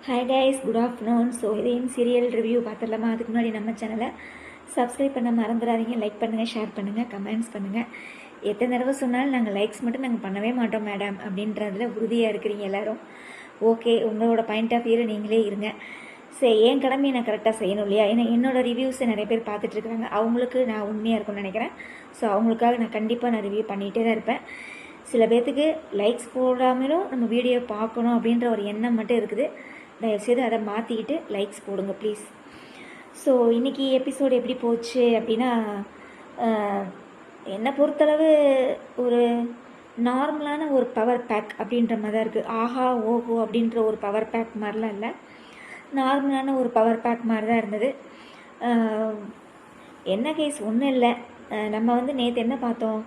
Hi guys, good afternoon. So இதையும் serial review பார்த்துடலாமா? அதுக்கு முன்னாடி நம்ம சேனலை சப்ஸ்கிரைப் பண்ண மறந்துடாதீங்க. லைக் பண்ணுங்கள், ஷேர் பண்ணுங்கள், கமெண்ட்ஸ் பண்ணுங்கள். எத்தனை தடவை சொன்னாலும் நாங்கள் லைக்ஸ் மட்டும் நாங்கள் பண்ணவே மாட்டோம் மேடம் அப்படின்றதுல உறுதியாக இருக்கிறீங்க எல்லோரும். ஓகே, உங்களோட பாயிண்ட் ஆஃப் வியூவில் நீங்களே இருங்க. சரி, என் கடமையை நான் கரெக்டாக செய்யணும் இல்லையா? ஏன்னா என்னோடய ரிவ்யூஸை நிறைய பேர் பார்த்துட்ருக்குறாங்க. அவங்களுக்கு நான் உண்மையாக இருக்கும்னு நினைக்கிறேன். ஸோ அவங்களுக்காக நான் கண்டிப்பாக நான் ரிவ்யூ பண்ணிகிட்டே தான் இருப்பேன். சில பேர்த்துக்கு லைக்ஸ் போடாமலும் நம்ம வீடியோ பார்க்கணும் அப்படின்ற ஒரு எண்ணம் மட்டும் இருக்குது. தயவுசெய்து அதை மாற்றிக்கிட்டு லைக்ஸ் போடுங்க ப்ளீஸ். ஸோ இன்றைக்கி எபிசோடு எப்படி போச்சு அப்படின்னா, என்னை பொறுத்தளவு ஒரு நார்மலான ஒரு பவர் பேக் அப்படின்ற மாதிரி தான் இருக்குது. ஆஹா ஓஹோ அப்படின்ற ஒரு பவர் பேக் மாதிரிலாம் இல்லை, நார்மலான ஒரு பவர் பேக் மாதிரி தான் இருந்தது. என்ன கேஸ் ஒன்றும் இல்லை. நம்ம வந்து நேற்று என்ன பார்த்தோம்,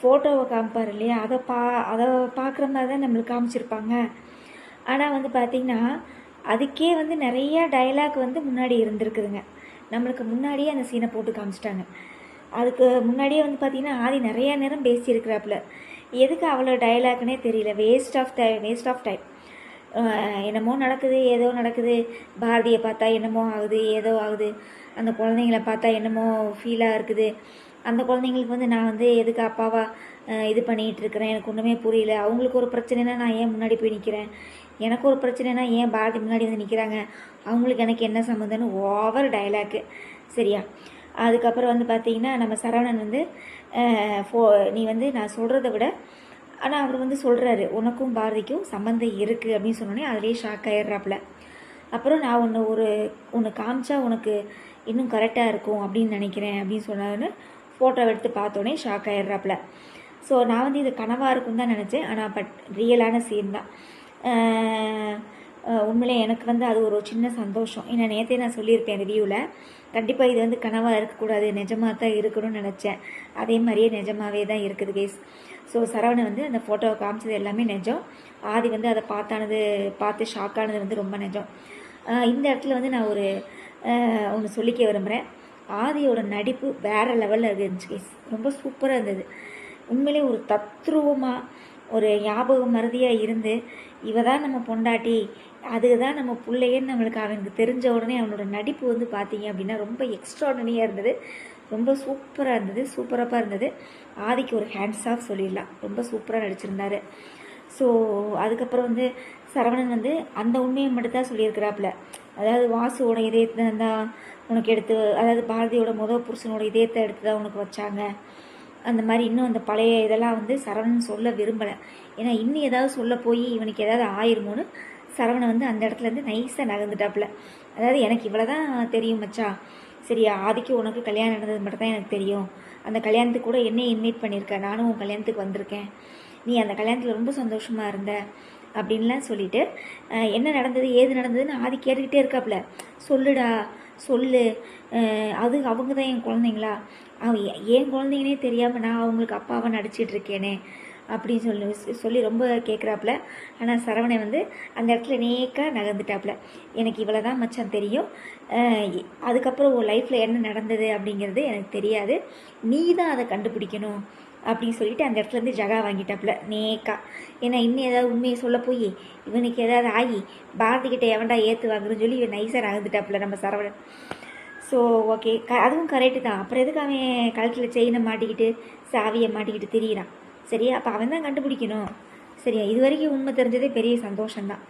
ஃபோட்டோவை காமிப்பார் இல்லையா, அதை பார்க்குற மாதிரி தான் நம்மளுக்கு காமிச்சிருப்பாங்க. ஆனால் வந்து பார்த்திங்கன்னா அதுக்கே வந்து நிறையா டைலாக் வந்து முன்னாடி இருந்திருக்குதுங்க. நம்மளுக்கு முன்னாடியே அந்த சீனை போட்டு காமிச்சிட்டாங்க. அதுக்கு முன்னாடியே வந்து பார்த்திங்கன்னா ஆதி நிறையா நேரம் பேசியிருக்கிறாப்புல. எதுக்கு அவ்வளோ டைலாக்னே தெரியல. Waste of time. என்னமோ நடக்குது, ஏதோ நடக்குது. பாரதியை பார்த்தா என்னமோ ஆகுது, ஏதோ ஆகுது. அந்த குழந்தைங்கள பார்த்தா என்னமோ ஃபீலாக இருக்குது. அந்த குழந்தைங்களுக்கு வந்து நான் வந்து எதுக்கு அப்பாவாக இது பண்ணிகிட்டு இருக்கிறேன், எனக்கு ஒன்றுமே புரியல. அவங்களுக்கு ஒரு பிரச்சனைனா நான் ஏன் முன்னாடி போய் நிற்கிறேன், எனக்கு ஒரு பிரச்சனைனா ஏன் பாரதி முன்னாடி வந்து நிற்கிறாங்க, அவங்களுக்கு எனக்கு என்ன சம்மந்தம்னு ஓவர் டைலாக்கு. சரியா? அதுக்கப்புறம் வந்து பார்த்திங்கன்னா நம்ம சரவணன் வந்து நீ வந்து நான் சொல்கிறத விட, ஆனால் அவர் வந்து சொல்கிறாரு உனக்கும் பாரதிக்கும் சம்மந்தம் இருக்குது அப்படின்னு சொன்னோன்னே அதுலேயே ஷாக் ஆகிடுறாப்புல. அப்புறம் நான் ஒன்று காமிச்சா உனக்கு இன்னும் கரெக்டாக இருக்கும் அப்படின்னு நினைக்கிறேன் அப்படின்னு சொன்னாருன்னு ஃபோட்டோ எடுத்து பார்த்தோன்னே ஷாக் ஆகிடுறாப்புல. ஸோ நான் வந்து இது கனவாக இருக்குன்னு தான் நினச்சேன். ஆனால் பட் ரியலான சீன் தான். உண்மையிலே எனக்கு வந்து அது ஒரு சின்ன சந்தோஷம். ஏன்னா நேற்றே நான் சொல்லியிருப்பேன் ரிவ்யூவில், கண்டிப்பாக இது வந்து கனவாக இருக்கக்கூடாது, நிஜமாக தான் இருக்கணும்னு நினச்சேன். அதே மாதிரியே நிஜமாகவே தான் இருக்குது கேஸ். ஸோ சரவணன் வந்து அந்த ஃபோட்டோவை காமிச்சது எல்லாமே நிஜம். ஆதி வந்து அதை பார்த்து ஷாக்கானது வந்து ரொம்ப நிஜம். இந்த இடத்துல வந்து நான் ஒன்று சொல்லிக்க விரும்புகிறேன். ஆதியோட நடிப்பு வேறு லெவலில் இருந்துச்சு கேஸ். ரொம்ப சூப்பராக இருந்தது. உண்மையிலே ஒரு தத்ரூபமாக ஒரு ஞாபகம் மருதியாக இருந்து, இவ தான் நம்ம பொண்டாட்டி, அதுக்கு தான் நம்ம பிள்ளையன்னு நம்மளுக்கு அவனுக்கு தெரிஞ்ச உடனே அவனோட நடிப்பு வந்து பார்த்தீங்க அப்படின்னா ரொம்ப எக்ஸ்ட்ராடனரியாக இருந்தது. ரொம்ப சூப்பராக இருந்தது, சூப்பராக இருந்தது. ஆதிக்கு ஒரு ஹேண்ட்ஸ் ஆஃப் சொல்லிடலாம். ரொம்ப சூப்பராக நடிச்சிருந்தார். ஸோ அதுக்கப்புறம் வந்து சரவணன் வந்து அந்த உண்மையை மட்டும் தான் சொல்லியிருக்கிறாப்புல. அதாவது வாசுவோட இதயத்தை தான் உனக்கு எடுத்து, அதாவது பாரதியோட புருஷனோட இதயத்தை எடுத்து தான் உனக்கு வச்சாங்க. அந்த மாதிரி இன்னும் அந்த பழைய இதெல்லாம் வந்து சரவணன் சொல்ல விரும்பலை. ஏன்னா இன்னும் ஏதாவது சொல்ல போய் இவனுக்கு ஏதாவது ஆயிருமோன்னு சரவணன் வந்து அந்த இடத்துலேருந்து நைஸாக நகர்ந்துட்டாப்புல. அதாவது எனக்கு இவ்வளோ தான் தெரியும் மச்சா, சரியா? ஆதிக்கு உனக்கு கல்யாணம் நடந்தது மட்டும் தான் எனக்கு தெரியும். அந்த கல்யாணத்துக்கு கூட என்னை இன்வைட் பண்ணியிருக்க, நானும் உன் கல்யாணத்துக்கு வந்திருக்கேன், நீ அந்த கல்யாணத்தில் ரொம்ப சந்தோஷமாக இருந்த அப்படின்லாம் சொல்லிவிட்டு என்ன நடந்தது ஏது நடந்ததுன்னு ஆதி கேட்டுக்கிட்டே இருக்காப்புல. சொல்லுடா சொல்லு, அது அவங்க தான் என் குழந்தைங்களா, என் குழந்தைங்கனே தெரியாமல் நான் அவங்களுக்கு அப்பாவை நடிச்சிட்ருக்கேனே அப்படின்னு சொல்லி ரொம்ப கேட்குறாப்புல. ஆனால் சரவணை வந்து அந்த இடத்துல நேக்காக நகர்ந்துட்டாப்புல. எனக்கு இவ்வளோ தான் மச்சான் தெரியும், அதுக்கப்புறம் உன் லைஃப்பில் என்ன நடந்தது அப்படிங்கிறது எனக்கு தெரியாது, நீ தான் அதை கண்டுபிடிக்கணும் அப்படின்னு சொல்லிட்டு அந்த இடத்துலேருந்து ஜகா வாங்கிட்டாப்புல நேக்கா. ஏன்னா இன்னும் ஏதாவது உண்மையை சொல்ல போய் இவனுக்கு ஏதாவது ஆகி பாரதிக்கிட்ட எவன்டா ஏற்று வாங்குறன்னு சொல்லி இவன் நைஸாக நகர்ந்துட்டாப்புல நம்ம சரவணன். ஸோ ஓகே, அதுவும் கரெக்டு தான். அப்புறம் எதுக்கு அவன் கழுத்தில் செயினை மாட்டிக்கிட்டு சாவியை மாட்டிக்கிட்டு திரியிறான்? சரியா? அப்போ அவன் தான் கண்டுபிடிக்கணும். சரியா? இது வரைக்கும் உண்மை தெரிஞ்சதே பெரிய சந்தோஷம்தான்.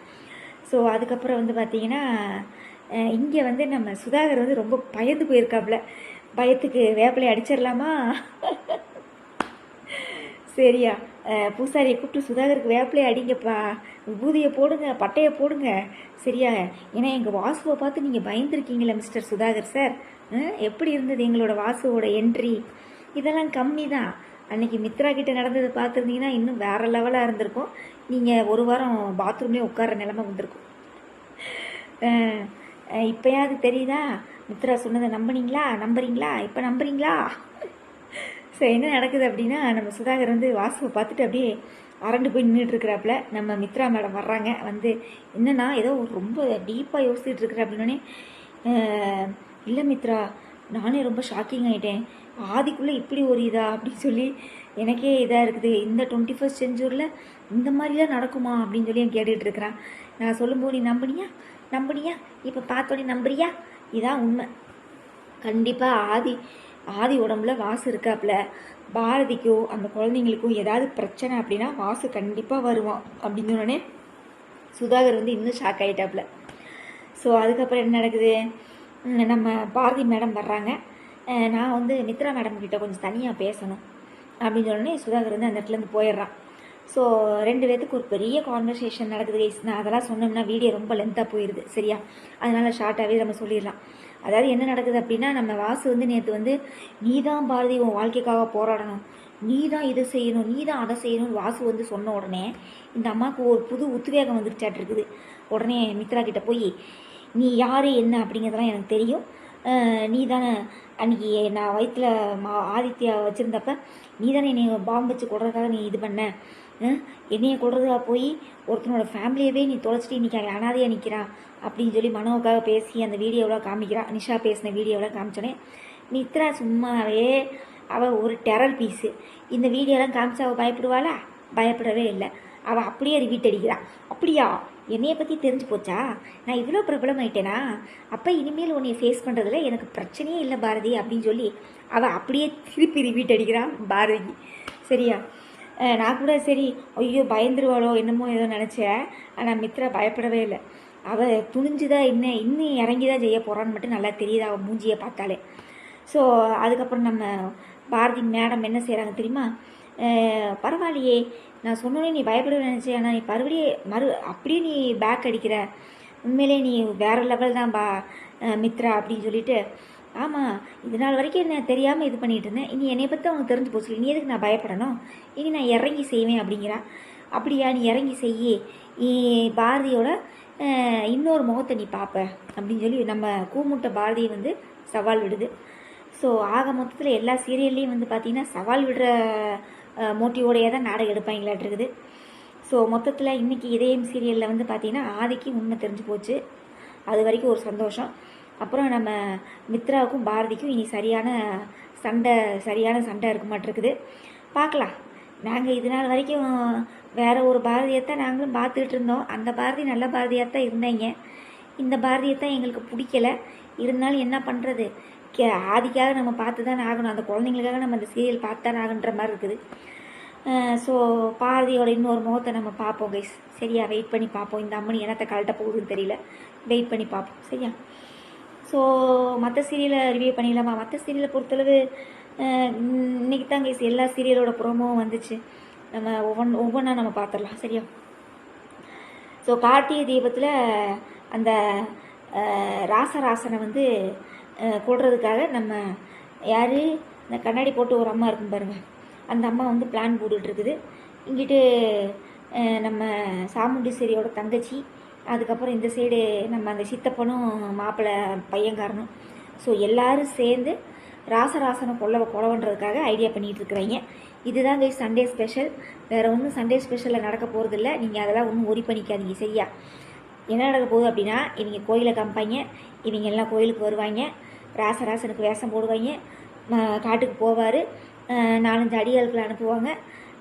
ஸோ அதுக்கப்புறம் வந்து பார்த்திங்கன்னா இங்கே வந்து நம்ம சுதாகர் வந்து ரொம்ப பயந்து போயிருக்காப்புல. பயத்துக்கு வேப்பிலையை அடிச்சிடலாமா? சரியா? பூசாரியை கூப்பிட்டு சுதாகருக்கு வேப்பிலையை அடிங்கப்பா, விபூதியை போடுங்க, பட்டையை போடுங்க, சரியா? ஏன்னா எங்கள் வாசுவை பார்த்து நீங்கள் பயந்துருக்கீங்களே மிஸ்டர் சுதாகர் சார், எப்படி இருந்தது எங்களோட வாசுவோட என்ட்ரி? இதெல்லாம் கம்மி தான். அன்றைக்கி மித்ரா கிட்டே நடந்ததை பார்த்துருந்தீங்கன்னா இன்னும் வேறு லெவலாக இருந்திருக்கும். நீங்கள் ஒரு வாரம் பாத்ரூம்லேயே உட்கார நிலமை வந்திருக்கும். இப்போயாவது தெரியுதா? மித்ரா சொன்னதை நம்புறீங்களா? இப்போ நம்புறீங்களா? ஸோ என்ன நடக்குது அப்படின்னா, நம்ம சுதாகர் வந்து வாசுவை பார்த்துட்டு அப்படியே அரண்டு போய் நின்றுட்டுருக்கிறாப்புல. நம்ம மித்ரா மேடம் வர்றாங்க. வந்து என்னன்னா ஏதோ ரொம்ப டீப்பாக யோசிச்சுட்டு இருக்கிற அப்படின்னே, இல்லை மித்ரா, நானே ரொம்ப ஷாக்கிங் ஆகிட்டேன், ஆதிக்குள்ளே இப்படி ஒரு இதா அப்படின்னு சொல்லி எனக்கே இதாக இருக்குது. இந்த 21st செஞ்சுரியில் இந்த மாதிரிலாம் நடக்குமா அப்படின்னு சொல்லி கேட்டுக்கிட்டு இருக்கிறான். நான் சொல்லும்போது நீ நம்புனியா இப்போ பார்த்தோன்னே நம்புறியா? இதான் உண்மை. கண்டிப்பாக ஆதி உடம்புல வாசு இருக்காப்புல. பாரதிக்கும் அந்த குழந்தைங்களுக்கும் ஏதாவது பிரச்சனை அப்படின்னா வாசு கண்டிப்பாக வருவான் அப்படின்னு சொன்னோடனே சுதாகர் வந்து இன்னும் ஷாக் ஆகிட்டாப்புல. ஸோ அதுக்கப்புறம் என்ன நடக்குது, நம்ம பாரதி மேடம் வர்றாங்க. நான் வந்து மித்ரா மேடம் கிட்ட கொஞ்சம் தனியாக பேசணும் அப்படின்னு சொன்னோடனே சுதாகர் வந்து அந்த இடத்துலேருந்து போயிடுறான். ஸோ 2 பேத்துக்கு ஒரு பெரிய கான்வர்சேஷன் நடக்குது கைஸ். நான் அதெல்லாம் சொன்னோம்னா வீடியோ ரொம்ப லென்த்தாக போயிடுது சரியா, அதனால் ஷார்ட்டாகவே நம்ம சொல்லிடலாம். அதாவது என்ன நடக்குது அப்படின்னா, நம்ம வாசு வந்து நேற்று வந்து நீ தான் பாரதி உன் வாழ்க்கைக்காக போராடணும், நீ தான் இதை செய்யணும், நீ தான் அதை செய்யணும்னு வாசு வந்து சொன்ன உடனே இந்த அம்மாவுக்கு ஒரு புது உத்வேகம் வந்துருச்சாட்டு இருக்குது. உடனே மித்ரா கிட்ட போய் நீ யார் என்ன அப்படிங்கிறதெல்லாம் எனக்கு தெரியும், நீ தானே அன்றைக்கி நான் வயிற்றில் ஆதித்யா வச்சுருந்தப்ப நீ தானே என்னை பாம்பு வச்சு கொடுறதுக்காக நீ இது பண்ண, என்னையை கொடுறதுக்காக போய் ஒருத்தனோட ஃபேமிலியவே நீ தொலைச்சிட்டு இன்றைக்கி அனாதையாக நிற்கிறான் அப்படின்னு சொல்லி மனோவுக்காக பேசி அந்த வீடியோவில் காமிக்கிறான். நிஷா பேசின வீடியோவில் காமிச்சோன்னே மித்ரா சும்மாவே அவள் ஒரு டெரர் பீஸு. இந்த வீடியோலாம் காமிச்சு அவள் பயப்படுவாளா? பயப்படவே இல்லை. அவள் அப்படியே ரிப்பீட் அடிக்கிறான். அப்படியா, என்னையை பற்றி தெரிஞ்சு போச்சா, நான் இவ்வளோ பிரபலம் ஆயிட்டேனா, அப்போ இனிமேல் உன்னை ஃபேஸ் பண்ணுறதுல எனக்கு பிரச்சனையே இல்லை பாரதி அப்படின்னு சொல்லி அவள் அப்படியே திருப்பி ரிப்பீட் அடிக்கிறான் பாரதி. சரியா, நான் கூட சரி ஐயோ பயந்துருவாளோ என்னமோ ஏதோ நினச்சேன். ஆனால் மித்ரா பயப்படவே இல்லை. அவள் துணிஞ்சுதான் இன்னும் இறங்கி தான் செய்ய போகிறான்னு மட்டும் நல்லா தெரியுது அவள் மூஞ்சியை பார்த்தாலே. ஸோ அதுக்கப்புறம் நம்ம பாரதி மேடம் என்ன செய்கிறாங்க தெரியுமா, பரவாயில்லையே நான் சொன்னோன்னே நீ பயப்படுவேன்னு நினச்சேன், ஆனால் நீ அப்படியே நீ பேக் அடிக்கிற, உண்மையிலே நீ வேறு லெவல் தான் மித்ரா அப்படின்னு சொல்லிட்டு, ஆமாம் இது நாள் வரைக்கும் என்ன தெரியாமல் இது பண்ணிகிட்டு இருந்தேன், இனி என்னை பற்றி அவங்க தெரிஞ்சு போச்சு, நீ எதுக்கு நான் பயப்படணும், இனி நான் இறங்கி செய்வேன் அப்படிங்கிறா. அப்படியா, நீ இறங்கி செய்யி, பாரதியோட இன்னொரு முகத்தை நீ பார்ப்ப அப்படின்னு சொல்லி நம்ம கூமுட்டை பாரதியை வந்து சவால் விடுது. ஸோ ஆக மொத்தத்தில் எல்லா சீரியல்லையும் வந்து பார்த்திங்கன்னா சவால் விடுற மோட்டிவோடையே தான் நாடகம் எடுப்பாங்களாட்டிருக்குது. ஸோ மொத்தத்தில் இன்றைக்கி இதயம் சீரியலில் வந்து பார்த்திங்கன்னா ஆதிக்கு உண்மை தெரிஞ்சு போச்சு, அது வரைக்கும் ஒரு சந்தோஷம். அப்புறம் நம்ம மித்ராவுக்கும் பாரதிக்கும் இனி சரியான சண்டை இருக்க மாட்டிருக்குது. பார்க்கலாம். நாங்கள் இது நாள் வரைக்கும் வேறு ஒரு பாரதியைத்தான் நாங்களும் பார்த்துக்கிட்டு இருந்தோம். அந்த பாரதி நல்ல பாரதியாக தான் இருந்தாங்க. இந்த பாரதியை தான் எங்களுக்கு பிடிக்கலை. இருந்தாலும் என்ன பண்ணுறது, ஆதிக்காக நம்ம பார்த்து தானே ஆகணும், அந்த குழந்தைங்களுக்காக நம்ம அந்த சீரியல் பார்த்து தானே ஆகுன்ற மாதிரி இருக்குது. ஸோ பாரதியோட இன்னொரு முகத்தை நம்ம பார்ப்போம் கைஸ். சரியா, வெயிட் பண்ணி பார்ப்போம். இந்த அம்மனி என்னத்தை கழட்ட போகுதுன்னு தெரியல, வெயிட் பண்ணி பார்ப்போம். சரியா, ஸோ மற்ற சீரியலை ரிவ்யூ பண்ணிடலாமா? மற்ற சீரியலை பொறுத்தளவு இன்றைக்கி தான் கைஸ் எல்லா சீரியலோட ப்ரோமோவும் வந்துச்சு. நம்ம ஒவ்வொன்றா நம்ம பார்த்துடலாம். சரியா, ஸோ கார்த்திகை தீபத்தில் அந்த ராசராசனை வந்து கொடுறதுக்காக நம்ம யார், இந்த கண்ணாடி போட்டு ஒரு அம்மா இருக்கும் பாருங்கள், அந்த அம்மா வந்து பிளான் போட்டுட்ருக்குது. இங்கிட்டு நம்ம சாமுண்டீஸ்வரியோட தங்கச்சி, அதுக்கப்புறம் இந்த சைடு நம்ம அந்த சித்தப்பனும் மாப்பிள்ளை பையன்காரனும், ஸோ எல்லோரும் சேர்ந்து ராசராசனை கொலவன்றதுக்காக ஐடியா பண்ணிகிட்டு இருக்கிறீங்க. இதுதான் கைஸ் சண்டே ஸ்பெஷல். வேறு ஒன்றும் சண்டே ஸ்பெஷலில் நடக்க போகிறதில்ல. நீங்கள் அதெல்லாம் ஒன்றும் ஒரி பண்ணிக்காதீங்க. சரியா, என்ன நடக்க போகுது அப்படின்னா, இவங்க கோயிலை காமிப்பாங்க, இவங்க எல்லாம் கோயிலுக்கு வருவாங்க, ராசராசனுக்கு வேஷம் போடுவாங்க, காட்டுக்கு போவார், 4-5 அடியாட்களை அனுப்புவாங்க.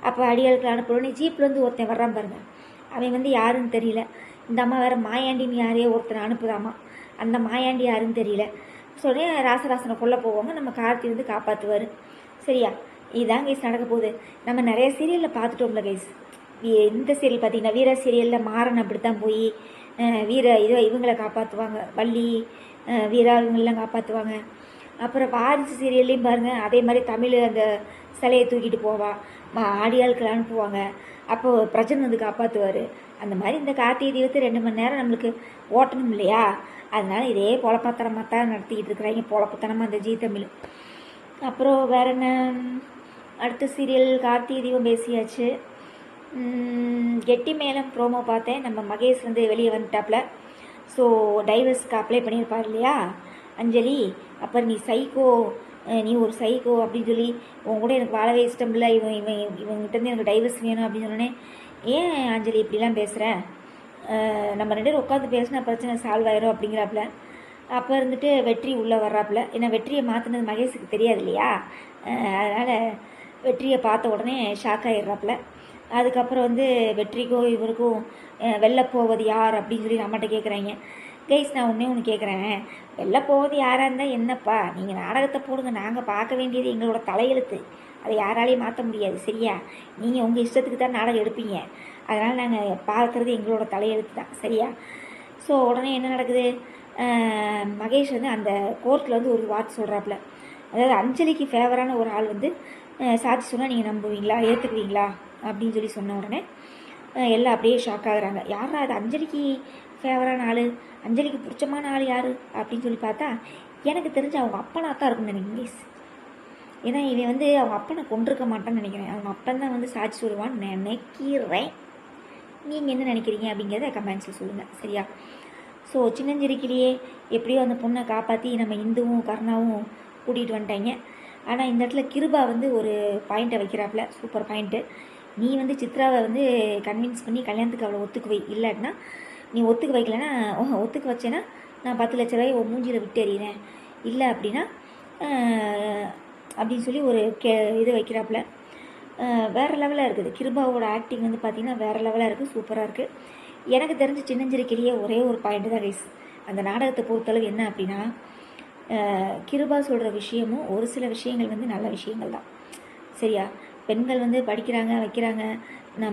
அப்போ அடியாட்களை அனுப்புறோன்னே ஜீப்லேருந்து ஒருத்தன் வர்றான் பாருங்க, அவன் வந்து யாருன்னு தெரியல. இந்த அம்மா வேறு மாயாண்டின்னு யாரையோ ஒருத்தனை அனுப்புதாம்மா, அந்த மாயாண்டி யாருன்னு தெரியல. சொல்லி ராசராசனை கொல்ல போவாங்க, நம்ம கார்த்தி வந்து காப்பாற்றுவார். சரியா, இதுதான் கைஸ் நடக்க போகுது. நம்ம நிறைய சீரியலில் பார்த்துட்டோம்ல கைஸ். இந்த சீரியல் பார்த்திங்கன்னா வீர சீரியலில் மாறன் அப்படித்தான் போய் இவங்களை காப்பாற்றுவாங்க, வள்ளி வீரா இவங்களெலாம் காப்பாற்றுவாங்க. அப்புறம் வாரிசு சீரியல்லையும் பாருங்கள், அதே மாதிரி தமிழ் அந்த சிலையை தூக்கிட்டு போவா, ஆடியாளுக்கு அனுப்புவாங்க, அப்போது பிரஜன் வந்து காப்பாற்றுவார். அந்த மாதிரி இந்த கார்த்திகை தீபத்தை 2 மணி நேரம் நம்மளுக்கு ஓட்டணும் இல்லையா, அதனால் இதே பொழப்பத்தனமாக தான் நடத்திக்கிட்டு இருக்கிறாங்க, பொழப்பத்தனமாக அந்த ஜீ தமிழ். அப்புறம் வேறு என்ன, அடுத்த சீரியல் கார்த்திகை தீபம் பேசியாச்சு. கெட்டி மேலம் ப்ரோமோ பார்த்தேன். நம்ம மகேஷ் வந்து வெளியே வந்துட்டாப்ல. ஸோ டைவர்ஸ்க்கு அப்ளை பண்ணியிருப்பார் இல்லையா அஞ்சலி, அப்புறம் நீ ஒரு சைக்கோ அப்படின்னு சொல்லி உன் கூட எனக்கு வாழவே இஷ்டம் இல்லை, இவங்கிட்டேருந்து எனக்கு டைவர்ஸ் வேணும் அப்படின்னு சொன்னோன்னே, ஏன் அஞ்சலி இப்படிலாம் பேசுகிறேன், நம்ம 2 பேரும் உட்காந்து பேசினா பிரச்சனை சால்வ் ஆயிரும் அப்படிங்கிறாப்புல. அப்போ இருந்துட்டு வெற்றி உள்ளே வர்றாப்புல. ஏன்னா வெற்றியை மாற்றினது மகேஷுக்கு தெரியாது இல்லையா, அதனால் வெற்றியை பார்த்த உடனே ஷாக் ஆகிடுறாப்புல. அதுக்கப்புறம் வந்து வெற்றிக்கும் இவருக்கும் வெளில போவது யார் அப்படின்னு சொல்லி நம்மகிட்ட கேட்குறாங்க. கைஸ், நான் ஒன்று கேட்குறேன். வெளில போவது யாராக இருந்தால் என்னப்பா, நீங்கள் நாடகத்தை போடுங்க, நாங்கள் பார்க்க வேண்டியது எங்களோட தலையெழுத்து, அதை யாராலையும் மாற்ற முடியாது. சரியா? நீங்கள் உங்கள் இஷ்டத்துக்கு தான் நாடகம் எடுப்பீங்க, அதனால் நாங்கள் பார்க்குறது எங்களோட தலையெழுத்து தான். சரியா? ஸோ உடனே என்ன நடக்குது, மகேஷ் வந்து அந்த கோர்ட்டில் வந்து ஒரு வார்த்தை சொல்கிறாப்புல. அதாவது அஞ்சலிக்கு ஃபேவரான ஒரு ஆள் வந்து சாட்சி சொன்னால் நீங்கள் நம்புவீங்களா, ஏற்றுக்குவீங்களா அப்படின்னு சொல்லி சொன்ன உடனே எல்லாம் அப்படியே ஷாக் ஆகுறாங்க. யாரா அது அஞ்சலிக்கு ஃபேவரான ஆள், அஞ்சலிக்கு பிடிச்சமான ஆள் யார் அப்படின்னு சொல்லி பார்த்தா எனக்கு தெரிஞ்சு அவங்க அப்பனா தான் இருக்குன்னு நினைக்கிறேன். ஏன்னா இவன் வந்து அவங்க அப்பனை கொண்டிருக்க மாட்டான்னு நினைக்கிறேன். அவங்க அப்பன் தான் வந்து சாட்சி சொல்லுவான்னு நினைக்கிறேன். நீங்கள் என்ன நினைக்கிறீங்க அப்படிங்கிறத கமெண்ட்ஸில் சொல்லுங்கள். சரியா? ஸோ சின்னஞ்சிரிக்கிலேயே எப்படியோ அந்த பொண்ணை காப்பாற்றி நம்ம இந்துவும் கருணாவும் கூட்டிகிட்டு வந்துட்டாங்க. ஆனால் இந்த இடத்துல கிருபா வந்து ஒரு பாயிண்ட்டை வைக்கிறாப்புல, சூப்பர் பாயிண்ட்டு. நீ வந்து சித்ராவை வந்து கன்வின்ஸ் பண்ணி கல்யாணத்துக்கு அவளை ஒத்துக்கு வை, இல்லைன்னா நீ ஒத்துக்க வைக்கலைன்னா ஒத்துக்க வச்சேன்னா நான் 10 லட்ச ரூபாய் ஒரு மூஞ்சியில் விட்டு எறிகிறேன், இல்லை அப்படின்னா அப்படின்னு சொல்லி ஒரு இது வைக்கிறாப்புல. வேறு லெவலாக இருக்குது. கிருபாவோட ஆக்டிங் வந்து பார்த்திங்கன்னா வேறு லெவலாக இருக்குது, சூப்பராக இருக்குது. எனக்கு தெரிஞ்ச சின்னஞ்சிரிக்கிலேயே ஒரே ஒரு பாயிண்ட் தான் கைஸ். அந்த நாடகத்தை பொறுத்தளவு என்ன அப்படின்னா, கிருபா சொல்கிற விஷயமும் ஒரு சில விஷயங்கள் வந்து நல்ல விஷயங்கள் தான். சரியா? பெண்கள் வந்து படிக்கிறாங்க, வைக்கிறாங்க,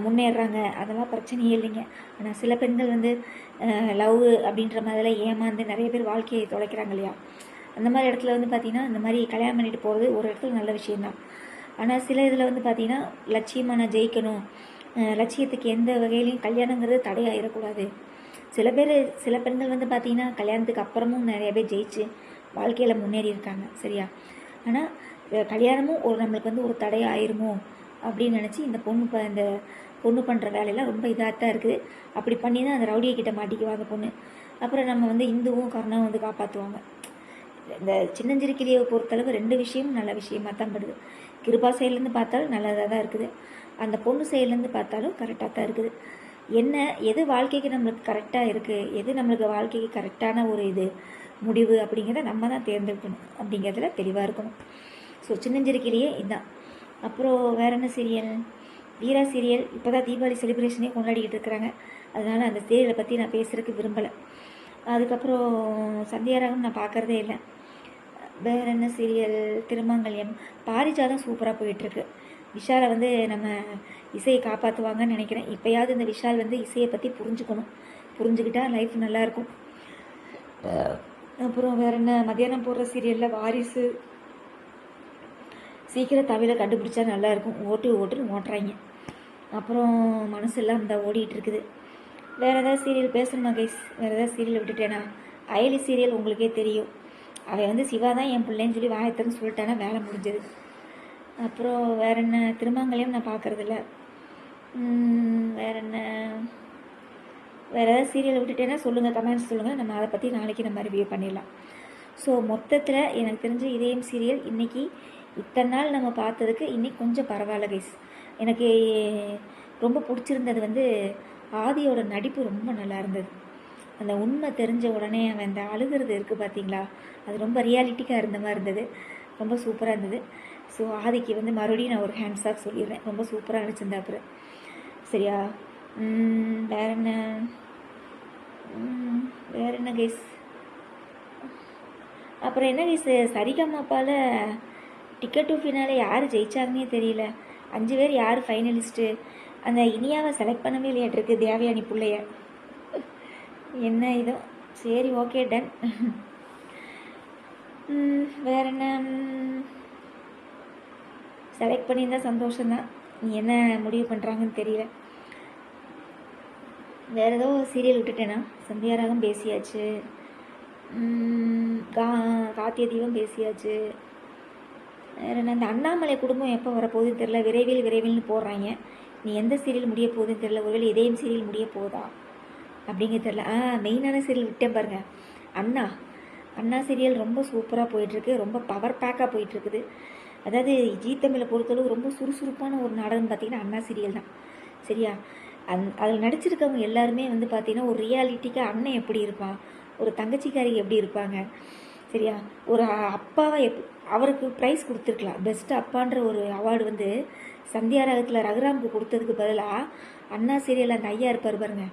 முன்னேறுறாங்க, அதெல்லாம் பிரச்சனையே இல்லைங்க. ஆனால் சில பெண்கள் வந்து லவ் அப்படின்ற மாதிரிலாம் ஏமாந்து நிறைய பேர் வாழ்க்கையை தொலைக்கிறாங்க இல்லையா? அந்த மாதிரி இடத்துல வந்து பார்த்திங்கன்னா இந்த மாதிரி கல்யாணம் பண்ணிட்டு போகிறது ஒரு இடத்துல நல்ல விஷயந்தான். ஆனால் சில இதில் வந்து பார்த்திங்கன்னா லட்சியமாக நான் ஜெயிக்கணும், லட்சியத்துக்கு எந்த வகையிலையும் கல்யாணங்கிறது தடையாயிடக்கூடாது. சில பெண்கள் வந்து பார்த்திங்கன்னா கல்யாணத்துக்கு அப்புறமும் நிறைய பேர் ஜெயிச்சு வாழ்க்கையில் முன்னேறி இருக்காங்க. சரியா? ஆனால் கல்யாணமும் நம்மளுக்கு வந்து ஒரு தடையாயிருமோ அப்படின்னு நினச்சி இந்த பொண்ணு பண்ணுற வேலையெல்லாம் ரொம்ப இதாக தான் இருக்குது. அப்படி பண்ணி தான் அந்த ரவுடியை கிட்ட மாட்டிக்குவாங்க பொண்ணு. அப்புறம் நம்ம வந்து இந்துவும் கருணாவும் வந்து காப்பாற்றுவாங்க. இந்த சின்னஞ்சிரிக்கிளியை பொறுத்தளவு 2 விஷயமும் நல்ல விஷயமாக தான் படுது. கிருபா சைட்லேருந்து பார்த்தாலும் நல்லதாக தான் இருக்குது, அந்த பொண்ணு சைட்லேருந்து பார்த்தாலும் கரெக்டாக தான் இருக்குது. என்ன எது வாழ்க்கைக்கு நம்மளுக்கு கரெக்டாக இருக்குது, எது நம்மளுக்கு வாழ்க்கைக்கு கரெக்டான ஒரு இது முடிவு அப்படிங்கிறத நம்ம தான் தேர்ந்தெடுக்கணும் அப்படிங்கிறதுல தெளிவாக இருக்கணும். ஸோ சின்னஞ்சிரிக்கிலேயே இதுதான். அப்புறம் வேறு என்ன சீரியல், வீரா சீரியல் இப்போ தான் தீபாவளி செலிப்ரேஷனே கொண்டாடிக்கிட்டு இருக்கிறாங்க. அதனால் அந்த சீரியலை பற்றி நான் பேசுகிறதுக்கு விரும்பலை. அதுக்கப்புறம் சந்தியாராகம் நான் பார்க்குறதே இல்லை. வேறு என்ன சீரியல், திருமாங்கல்யம், பாரிஜாதம் சூப்பராக போயிட்டுருக்கு. விஷாலை வந்து நம்ம இசையை காப்பாற்றுவாங்கன்னு நினைக்கிறேன். இப்போயாவது இந்த விஷால் வந்து இசையை பற்றி புரிஞ்சுக்கிட்டால் லைஃப் நல்லாயிருக்கும். அப்புறம் வேறு என்ன, மத்தியானம் போடுற சீரியலில் வாரிசு சீக்கிரம் தமிழை கண்டுபிடிச்சா நல்லாயிருக்கும். ஓட்டுன்னு ஓட்டுறாங்க. அப்புறம் மனசு எல்லாம் இந்த ஓடிட்டு இருக்குது. வேறு ஏதாவது சீரியல் பேசணுமா கைஸ்? வேறு ஏதாவது சீரியல் விட்டுட்டேனா? அயலி சீரியல் உங்களுக்கே தெரியும். அவன் வந்து சிவா தான் என் பிள்ளைன்னு சொல்லி வாயத்தன்னு சொல்லிட்டானா வேலை முடிஞ்சது. அப்புறம் வேறு என்ன, திருமாங்கல்யம் நான் பார்க்குறதில்ல. வேறு என்ன, வேறு ஏதாவது சீரியல் விட்டுட்டேன்னா சொல்லுங்கள், கமெண்ட்ஸ் சொல்லுங்கள், நம்ம அதை பற்றி நாளைக்கு நம்ம ரிவ்யூ பண்ணிடலாம். ஸோ மொத்தத்தில் எனக்கு தெரிஞ்ச இதயம் சீரியல் இன்றைக்கி இத்தனை நாள் நம்ம பார்த்ததுக்கு இன்றைக்கி கொஞ்சம் பரவாயில்ல கைஸ். எனக்கு ரொம்ப பிடிச்சிருந்தது வந்து ஆதியோட நடிப்பு ரொம்ப நல்லா இருந்தது. அந்த உண்மை தெரிஞ்ச உடனே அவன் அந்த அழுகிறது இருக்குது பார்த்தீங்களா, அது ரொம்ப ரியாலிட்டிக்காக இருந்த மாதிரி இருந்தது, ரொம்ப சூப்பராக இருந்தது. ஸோ ஆதிக்கு வந்து மறுபடியும் நான் ஒரு ஹேண்ட்ஸ் ஆஃப் சொல்லிடுறேன், ரொம்ப சூப்பராக நடிச்சிருந்தா அப்புறம். சரியா? வேறு என்ன கைஸ்? அப்புறம் என்ன கைஸ், சரிகமாப்பால் டிக்கெட் டு ஃபினாலே யார் ஜெயிச்சாங்கன்னே தெரியல. 5 பேர் யார் ஃபைனலிஸ்ட்டு? அந்த இனியாவை செலக்ட் பண்ணவே இல்லையாட்டிருக்கு, தேவயானி பிள்ளைய. என்ன இதோ, சரி ஓகே டன். வேறு என்ன, செலக்ட் பண்ணியிருந்தா சந்தோஷம்தான், நீ என்ன முடிவு பண்ணுறாங்கன்னு தெரியல. வேறு ஏதோ சீரியல் விட்டுட்டேனா? சந்தியாராகம் பேசியாச்சு, காத்திய தீபம் பேசியாச்சு. வேறு என்ன, இந்த அண்ணாமலை குடும்பம் எப்போ வரப்போகுதுன்னு தெரில, விரைவில்னு போடுறாங்க. நீ எந்த சீரியல் முடிய போகுதுன்னு தெரில, ஒருவேளை இதயம் சீரியல் முடிய போகுதா அப்படிங்கிறது தெரில. மெயினான சீரியல் விட்டேன் பாருங்கள், அண்ணா சீரியல் ரொம்ப சூப்பராக போயிட்டுருக்கு, ரொம்ப பவர் பேக்காக போயிட்டுருக்குது. அதாவது ஜீ தமிழை பொறுத்தளவு ரொம்ப சுறுசுறுப்பான ஒரு நாடகம்னு பார்த்திங்கன்னா அண்ணா சீரியல் தான். சரியா? அதில் நடிச்சிருக்கவங்க எல்லாருமே வந்து பார்த்திங்கன்னா ஒரு ரியாலிட்டிக்காக அண்ணன் எப்படி இருப்பான், ஒரு தங்கச்சிக்காரி எப்படி இருப்பாங்க, சரியா? ஒரு அப்பாவை அவருக்கு ப்ரைஸ் கொடுத்துருக்கலாம். பெஸ்ட் அப்பான்ற ஒரு அவார்டு வந்து சந்தியா ராகத்தில் ரகுராமுக்கு கொடுத்ததுக்கு பதிலாக அண்ணா சீரியலில் அந்த ஐயா இருப்பார் பாருங்க,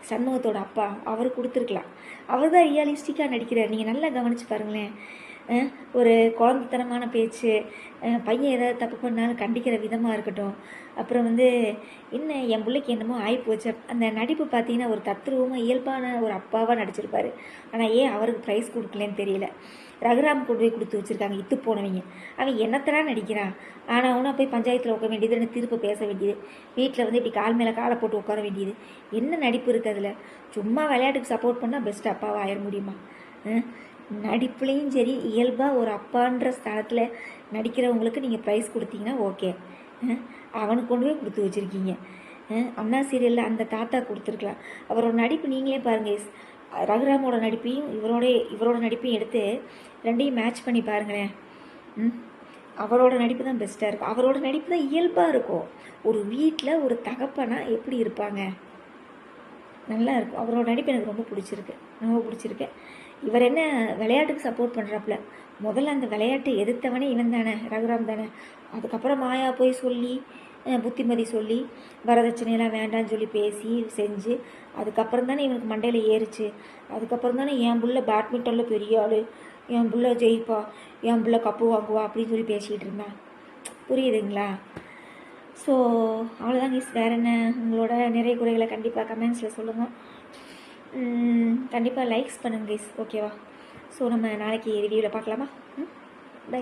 சண்முகத்தோட அப்பா, அவர் கொடுத்துருக்கலாம். அவர் தான் ரியலிஸ்டிக்காக நடிக்கிறார். நீங்கள் நல்லா கவனித்து பாருங்களேன். ஒரு குழந்தைத்தனமான பேச்சு, பையன் ஏதாவது தப்பு பண்ணாலும் கண்டிக்கிற விதமாக இருக்கட்டும். அப்புறம் வந்து என்ன என் பிள்ளைக்கு என்னமோ ஆகிப்போச்சு, அந்த நடிப்பு பார்த்தீங்கன்னா ஒரு தத்ரூபமாக இயல்பான ஒரு அப்பாவாக நடிச்சிருப்பார். ஆனால் ஏன் அவருக்கு ப்ரைஸ் கொடுக்கலன்னு தெரியல. ரகுராம் கொண்டு போய் கொடுத்து வச்சுருக்காங்க இத்து போனவங்க. அவன் என்னத்தெல்லாம் நடிக்கிறான். ஆனால் அவனா போய் பஞ்சாயத்தில் உட்க வேண்டியது, திருப்ப பேச வேண்டியது, வீட்டில் வந்து இப்படி கால் மேலே காலை போட்டு உட்கார வேண்டியது. என்ன நடிப்பு இருக்குது அதில்? சும்மா விளையாட்டுக்கு சப்போர்ட் பண்ணால் பெஸ்ட் அப்பாவாக ஆயிட முடியுமா? நடிப்புலேயும் சரி, இயல்பாக ஒரு அப்பான்ற ஸ்தானத்தில் நடிக்கிறவங்களுக்கு நீங்கள் ப்ரைஸ் கொடுத்தீங்கன்னா ஓகே. அவனுக்கு கொண்டு போய் கொடுத்து வச்சுருக்கீங்க. அண்ணா சீரியலில் அந்த தாத்தா கொடுத்துருக்கலாம். அவரோட நடிப்பு நீங்களே பாருங்கள். ரகுராமோட நடிப்பையும் இவரோட நடிப்பையும் எடுத்து ரெண்டையும் மேட்ச் பண்ணி பாருங்களேன். அவரோட நடிப்பு தான் பெஸ்ட்டாக இருக்கும். அவரோட நடிப்பு தான் இயல்பாக இருக்கும். ஒரு வீட்டில் ஒரு தகப்பனா எப்படி இருப்பாங்க, நல்லா இருக்கும். அவரோட நடிப்பு எனக்கு ரொம்ப பிடிச்சிருக்கு. இவர் என்ன விளையாட்டுக்கு சப்போர்ட் பண்ணுறாப்புல, முதல்ல அந்த விளையாட்டு எதிர்த்தவனே இவன் தானே, ரகுராம் தானே. அதுக்கப்புறம் மாயா போய் சொல்லி, புத்திமதி சொல்லி, வரதட்சணையெல்லாம் வேண்டான்னு சொல்லி பேசி செஞ்சு, அதுக்கப்புறம் தானே இவனுக்கு மண்டையில் ஏறிச்சு. அதுக்கப்புறம் தானே என் புள்ள பேட்மிண்டனில் பெரிய ஆள், என் புள்ள ஜெயிப்பா, என் புள்ள கப்பு வாங்குவா அப்படின்னு சொல்லி பேசிக்கிட்டு இருந்தான். புரியுதுங்களா? ஸோ அவ்வளோதான் கைஸ். வேறு என்ன உங்களோட நிறைய குறைகளை கண்டிப்பாக கமெண்ட்ஸில் சொல்லுங்கள். கண்டிப்பாக லைக்ஸ் பண்ணுங்க கைஸ், ஓகேவா? ஸோ நம்ம நாளைக்கு ரிவ்யூவில் பார்க்கலாமா? பை.